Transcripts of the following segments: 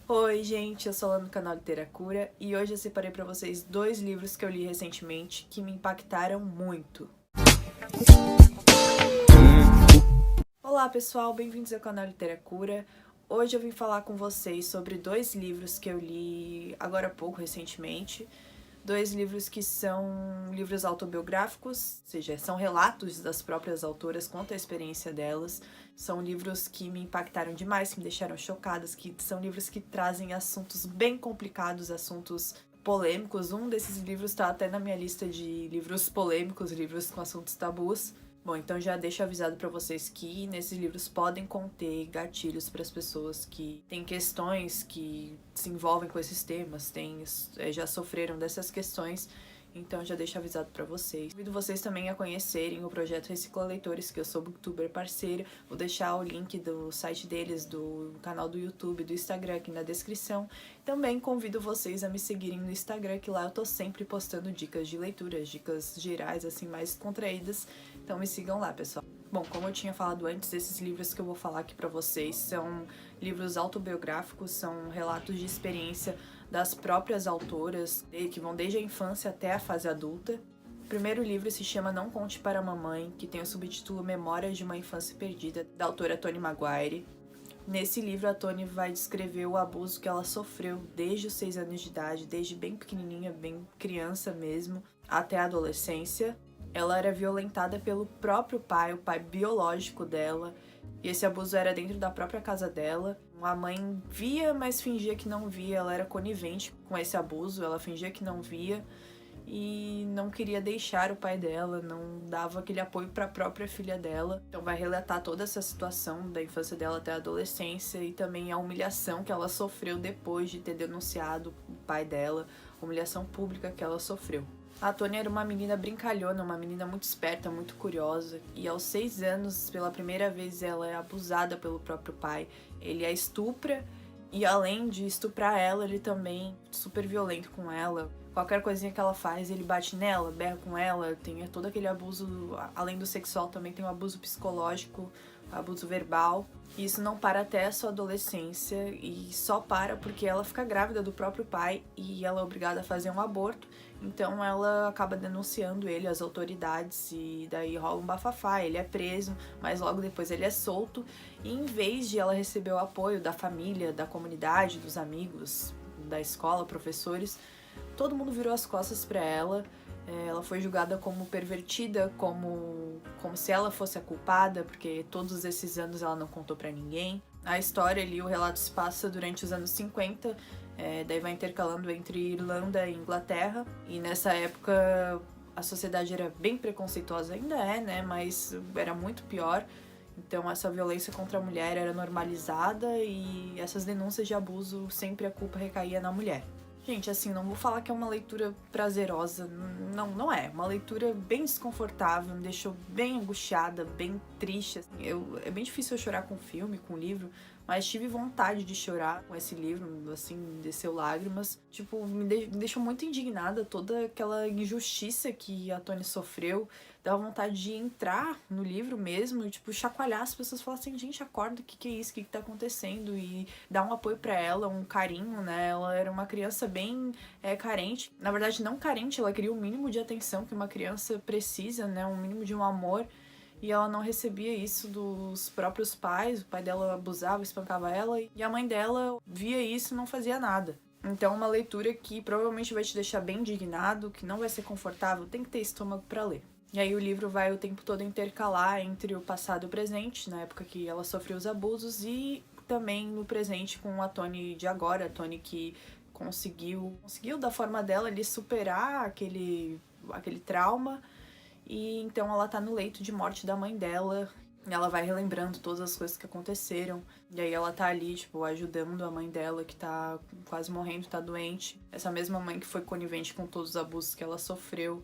Oi, gente, eu sou a Lana do canal Literacura e hoje eu separei pra vocês dois livros que eu li recentemente que me impactaram muito. Olá, pessoal, bem-vindos ao canal Literacura. Hoje eu vim falar com vocês sobre dois livros que eu li agora há pouco, recentemente. Dois livros que são livros autobiográficos, ou seja, são relatos das próprias autoras quanto à experiência delas. São livros que me impactaram demais, que me deixaram chocadas, que são livros que trazem assuntos bem complicados, assuntos polêmicos. Um desses livros está até na minha lista de livros polêmicos, livros com assuntos tabus. Bom, então já deixo avisado para vocês que nesses livros podem conter gatilhos para as pessoas que têm questões que se envolvem com esses temas, já sofreram dessas questões, então já deixo avisado para vocês. Convido vocês também a conhecerem o projeto Recicla Leitores, que eu sou booktuber parceira. Vou deixar o link do site deles, do canal do YouTube, do Instagram aqui na descrição. Também convido vocês a me seguirem no Instagram, que lá eu tô sempre postando dicas de leituras, dicas gerais, assim, mais contraídas. Então me sigam lá, pessoal. Bom, como eu tinha falado antes, esses livros que eu vou falar aqui pra vocês são livros autobiográficos, são relatos de experiência das próprias autoras, que vão desde a infância até a fase adulta. O primeiro livro se chama Não Conte para a Mamãe, que tem o subtítulo Memórias de uma Infância Perdida, da autora Toni Maguire. Nesse livro, a Toni vai descrever o abuso que ela sofreu desde os 6 anos de idade, desde bem pequenininha, bem criança mesmo, até a adolescência. Ela era violentada pelo próprio pai, o pai biológico dela, e esse abuso era dentro da própria casa dela. A mãe via, mas fingia que não via, ela era conivente com esse abuso, ela fingia que não via e não queria deixar o pai dela, não dava aquele apoio para a própria filha dela. Então vai relatar toda essa situação da infância dela até a adolescência e também a humilhação que ela sofreu depois de ter denunciado o pai dela, a humilhação pública que ela sofreu. A Toni era uma menina brincalhona, uma menina muito esperta, muito curiosa, e aos 6 anos, pela primeira vez, ela é abusada pelo próprio pai. Ele a estupra e, além de estuprar ela, ele também é super violento com ela. Qualquer coisinha que ela faz, ele bate nela, berra com ela, tem todo aquele abuso, além do sexual também tem o abuso psicológico, abuso verbal. E isso não para até a sua adolescência e só para porque ela fica grávida do próprio pai e ela é obrigada a fazer um aborto. Então ela acaba denunciando ele às autoridades e daí rola um bafafá, ele é preso, mas logo depois ele é solto. E em vez de ela receber o apoio da família, da comunidade, dos amigos, da escola, professores, todo mundo virou as costas para ela. Ela foi julgada como pervertida, como se ela fosse a culpada, porque todos esses anos ela não contou pra ninguém. A história ali, o relato se passa durante os anos 50, daí vai intercalando entre Irlanda e Inglaterra. E nessa época a sociedade era bem preconceituosa, ainda é, né? Mas era muito pior. Então essa violência contra a mulher era normalizada e essas denúncias de abuso, sempre a culpa recaía na mulher. Gente, assim, não vou falar que é uma leitura prazerosa, não é. Uma leitura bem desconfortável, me deixou bem angustiada, bem triste. Assim. É bem difícil eu chorar com filme, com livro, mas tive vontade de chorar com esse livro, assim, desceu lágrimas. Tipo, me deixou muito indignada toda aquela injustiça que a Toni sofreu. Dava vontade de entrar no livro mesmo e, tipo, chacoalhar as pessoas, falar assim, gente, acorda, o que é isso, o que tá acontecendo? E dar um apoio pra ela, um carinho, né? Ela era uma criança bem carente. Na verdade, não carente, ela queria o mínimo de atenção que uma criança precisa, né? Um mínimo de um amor. E ela não recebia isso dos próprios pais, o pai dela abusava, espancava ela, e a mãe dela via isso e não fazia nada. Então, uma leitura que provavelmente vai te deixar bem indignado, que não vai ser confortável, tem que ter estômago para ler. E aí o livro vai o tempo todo intercalar entre o passado e o presente, na época que ela sofreu os abusos, e também no presente com a Toni de agora, a Toni que conseguiu da forma dela ali superar aquele trauma. E então ela tá no leito de morte da mãe dela. Ela vai relembrando todas as coisas que aconteceram. E aí ela tá ali, tipo, ajudando a mãe dela que tá quase morrendo, tá doente. Essa mesma mãe que foi conivente com todos os abusos que ela sofreu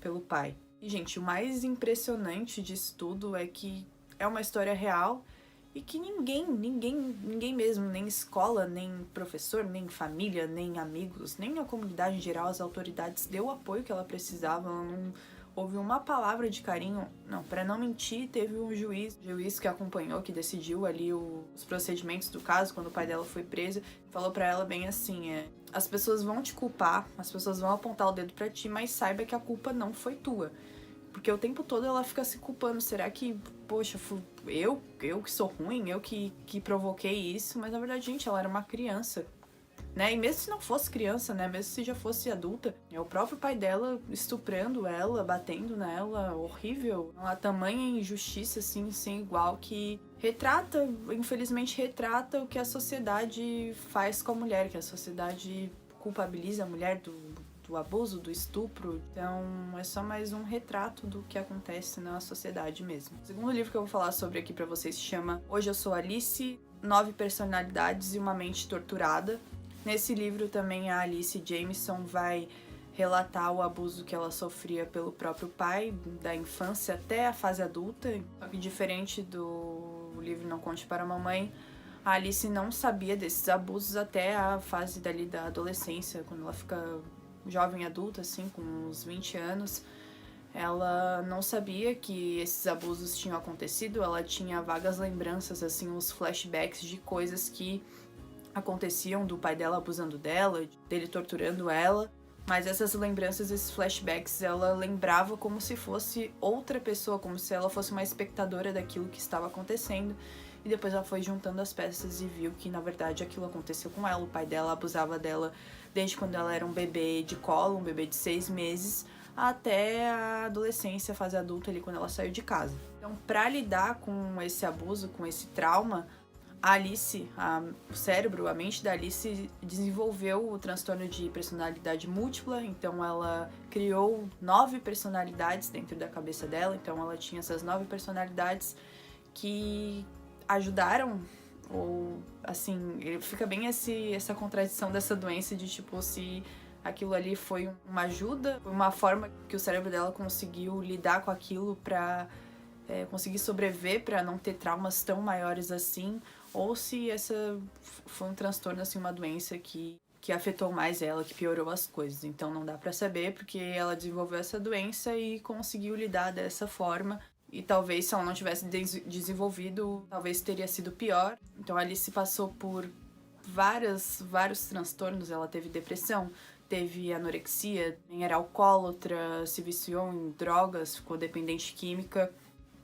pelo pai. E, gente, o mais impressionante disso tudo é que é uma história real e que ninguém mesmo, nem escola, nem professor, nem família, nem amigos, nem a comunidade em geral, as autoridades deu o apoio que ela precisava. Ela não houve uma palavra de carinho. Não, para não mentir, teve um juiz que acompanhou, que decidiu ali os procedimentos do caso, quando o pai dela foi preso, falou para ela bem assim, as pessoas vão te culpar, as pessoas vão apontar o dedo para ti, mas saiba que a culpa não foi tua. Porque o tempo todo ela fica se culpando. Será que, poxa, fui eu que sou ruim, eu que provoquei isso? Mas na verdade, gente, ela era uma criança, né? E mesmo se não fosse criança, né? Mesmo se já fosse adulta, é o próprio pai dela estuprando ela, batendo nela, horrível. Uma tamanha injustiça, assim, sem igual, que retrata, infelizmente retrata o que a sociedade faz com a mulher, que a sociedade culpabiliza a mulher do abuso, do estupro. Então é só mais um retrato do que acontece na sociedade mesmo. O segundo livro que eu vou falar sobre aqui pra vocês se chama Hoje Eu Sou Alice, 9 Personalidades e uma Mente Torturada. Nesse livro também a Alice Jameson vai relatar o abuso que ela sofria pelo próprio pai, da infância até a fase adulta. Só que diferente do livro Não Conte para a Mamãe, a Alice não sabia desses abusos até a fase dali da adolescência, quando ela fica jovem adulta, assim, com uns 20 anos. Ela não sabia que esses abusos tinham acontecido, ela tinha vagas lembranças, assim, uns flashbacks de coisas que aconteciam do pai dela abusando dela, dele torturando ela. Mas essas lembranças, esses flashbacks, ela lembrava como se fosse outra pessoa, como se ela fosse uma espectadora daquilo que estava acontecendo. E depois ela foi juntando as peças e viu que, na verdade, aquilo aconteceu com ela. O pai dela abusava dela desde quando ela era um bebê de colo, um bebê de 6 meses, até a adolescência, a fase adulta ali, quando ela saiu de casa. Então, para lidar com esse abuso, com esse trauma, a Alice, o cérebro, a mente da Alice desenvolveu o transtorno de personalidade múltipla. Então ela criou 9 personalidades dentro da cabeça dela. Então ela tinha essas 9 personalidades que ajudaram, ou assim, fica bem essa contradição dessa doença de tipo, se aquilo ali foi uma ajuda, uma forma que o cérebro dela conseguiu lidar com aquilo pra conseguir sobreviver, pra não ter traumas tão maiores assim, ou se essa foi um transtorno, assim, uma doença que afetou mais ela, que piorou as coisas. Então não dá pra saber, porque ela desenvolveu essa doença e conseguiu lidar dessa forma. E talvez se ela não tivesse desenvolvido, talvez teria sido pior. Então a Alice passou por vários transtornos. Ela teve depressão, teve anorexia, era alcoólatra, se viciou em drogas, ficou dependente química.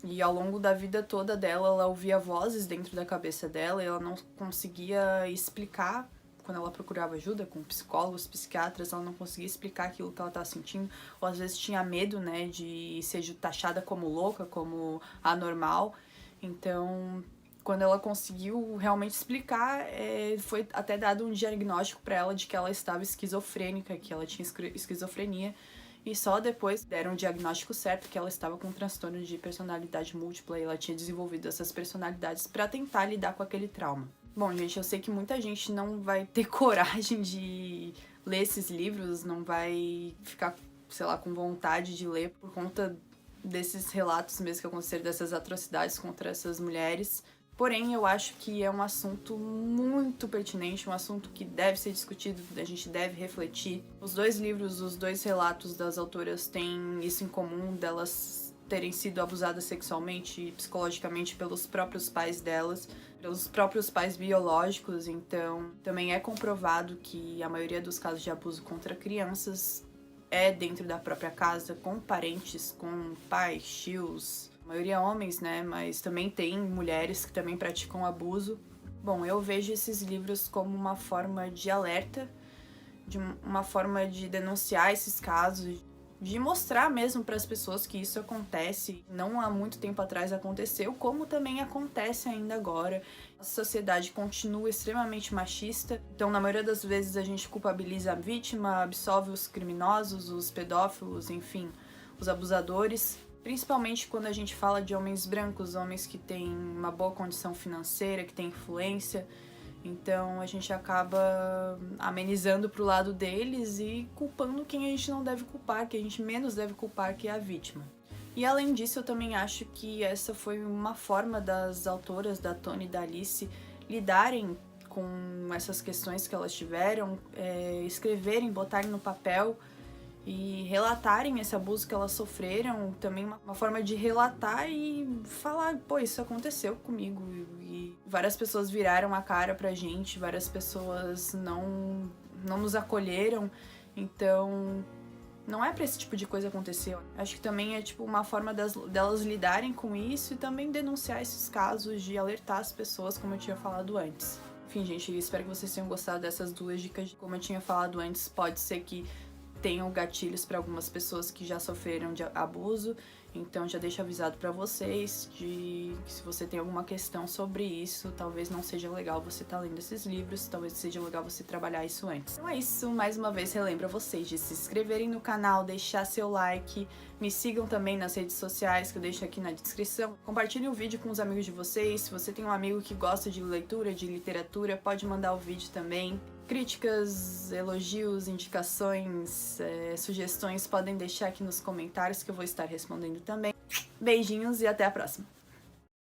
E ao longo da vida toda dela, ela ouvia vozes dentro da cabeça dela e ela não conseguia explicar. Quando ela procurava ajuda com psicólogos, psiquiatras, ela não conseguia explicar aquilo que ela estava sentindo. Ou às vezes tinha medo, né, de ser taxada como louca, como anormal. Então, quando ela conseguiu realmente explicar, foi até dado um diagnóstico para ela de que ela estava esquizofrênica, que ela tinha esquizofrenia. E só depois deram o diagnóstico certo, que ela estava com um transtorno de personalidade múltipla e ela tinha desenvolvido essas personalidades para tentar lidar com aquele trauma. Bom, gente, eu sei que muita gente não vai ter coragem de ler esses livros, não vai ficar, sei lá, com vontade de ler por conta desses relatos mesmo que aconteceram, dessas atrocidades contra essas mulheres. Porém, eu acho que é um assunto muito pertinente, um assunto que deve ser discutido, a gente deve refletir. Os 2 livros, os 2 relatos das autoras têm isso em comum, delas terem sido abusadas sexualmente e psicologicamente pelos próprios pais delas, pelos próprios pais biológicos. Então, também é comprovado que a maioria dos casos de abuso contra crianças é dentro da própria casa, com parentes, com pais, tios. A maioria homens, né? Mas também tem mulheres que também praticam abuso. Bom, eu vejo esses livros como uma forma de alerta, de uma forma de denunciar esses casos, de mostrar mesmo para as pessoas que isso acontece. Não há muito tempo atrás aconteceu, como também acontece ainda agora. A sociedade continua extremamente machista, então na maioria das vezes a gente culpabiliza a vítima, absolve os criminosos, os pedófilos, enfim, os abusadores. Principalmente quando a gente fala de homens brancos, homens que têm uma boa condição financeira, que têm influência. Então a gente acaba amenizando pro lado deles e culpando quem a gente não deve culpar, que a gente menos deve culpar, que é a vítima. E além disso, eu também acho que essa foi uma forma das autoras, da Toni e da Alice, lidarem com essas questões que elas tiveram, escreverem, botarem no papel e relatarem esse abuso que elas sofreram, também uma forma de relatar e falar, pô, isso aconteceu comigo. E várias pessoas viraram a cara pra gente, várias pessoas não nos acolheram, então não é pra esse tipo de coisa acontecer. Acho que também é tipo uma forma delas lidarem com isso e também denunciar esses casos, de alertar as pessoas, como eu tinha falado antes. Enfim, gente, espero que vocês tenham gostado dessas 2 dicas. Como eu tinha falado antes, pode ser que tenham gatilhos para algumas pessoas que já sofreram de abuso, então já deixo avisado para vocês de que se você tem alguma questão sobre isso, talvez não seja legal você estar lendo esses livros, talvez seja legal você trabalhar isso antes. Então é isso, mais uma vez relembro a vocês de se inscreverem no canal, deixar seu like, me sigam também nas redes sociais que eu deixo aqui na descrição, compartilhem o vídeo com os amigos de vocês, se você tem um amigo que gosta de leitura, de literatura, pode mandar o vídeo também. Críticas, elogios, indicações, sugestões podem deixar aqui nos comentários que eu vou estar respondendo também. Beijinhos e até a próxima!